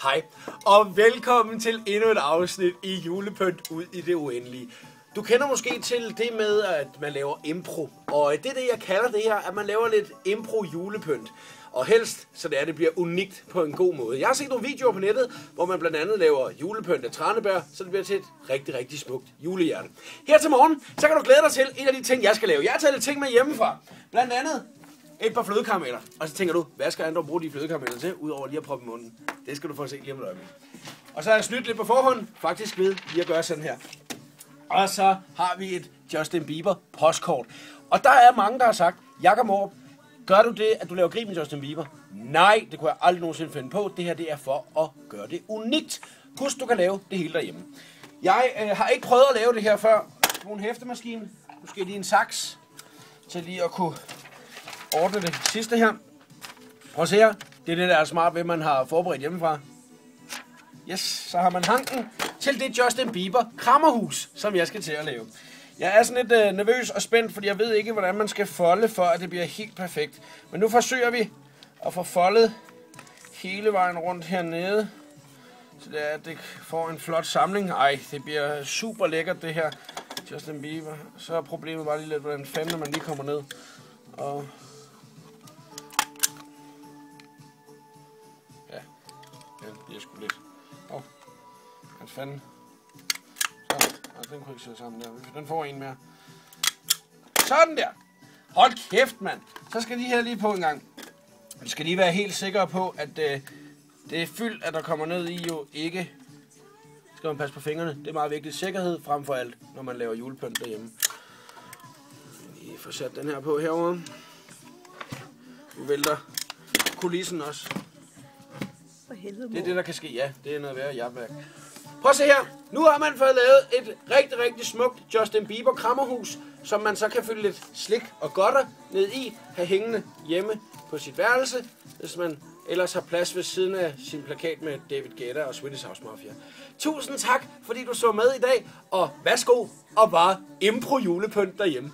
Hej, og velkommen til endnu et afsnit i Julepynt ud i det uendelige. Du kender måske til det med, at man laver impro, og det er det, jeg kalder det her, at man laver lidt impro-julepynt. Og helst, så det bliver unikt på en god måde. Jeg har set nogle videoer på nettet, hvor man blandt andet laver julepynt af tranebær, så det bliver til et rigtig, rigtig smukt julehjerte. Her til morgen, så kan du glæde dig til en af de ting, jeg skal lave. Jeg har taget lidt ting med hjemmefra. Blandt andet et par flødekarameller. Og så tænker du, hvad skal jeg dog bruge de flødekarameller til, udover lige at proppe i munden? Det skal du få se lige om et øjeblik. Og så har jeg snydt lidt på forhånd, faktisk ved lige at gøre sådan her. Og så har vi et Justin Bieber postkort. Og der er mange, der har sagt, Jakob Mårup, gør du det, at du laver grin med Justin Bieber? Nej, det kunne jeg aldrig nogensinde finde på. Det her det er for at gøre det unikt. Husk, du kan lave det hele derhjemme. Jeg har ikke prøvet at lave det her før. Brug en hæftemaskine. Måske lige en saks. Til lige at kunne ordne det sidste her. Prøv at se her. Det er det, der er smart ved, at man har forberedt hjemmefra. Yes, så har man hanken til det Justin Bieber krammerhus, som jeg skal til at lave. Jeg er sådan lidt nervøs og spændt, fordi jeg ved ikke, hvordan man skal folde, for at det bliver helt perfekt. Men nu forsøger vi at få foldet hele vejen rundt hernede, så det får en flot samling. Ej, det bliver super lækkert det her Justin Bieber. Så er problemet bare lige lidt, hvordan fanden man lige kommer ned. Og ja, det bliver sgu lidt. Hvad fanden? Så, den kunne ikke sidde sammen der. Den får en mere. Sådan der. Hold kæft, mand. Så skal de her lige på en gang. Vi skal lige være helt sikre på, at det er fyldt, at der kommer ned i jo ikke. Skal man passe på fingrene. Det er meget vigtigt. Sikkerhed frem for alt, når man laver julepynt derhjemme. Vi får sat den her på herovre. Nu vælter kulissen også. Det er det, der kan ske. Ja, det er noget værre jabværk. Prøv at se her. Nu har man fået lavet et rigtig, rigtig smukt Justin Bieber krammerhus, som man så kan fylde lidt slik og godter ned i, have hængende hjemme på sit værelse, hvis man ellers har plads ved siden af sin plakat med David Guetta og Swedish House Mafia. Tusind tak, fordi du så med i dag, og værsgo og bare impro julepynt derhjemme.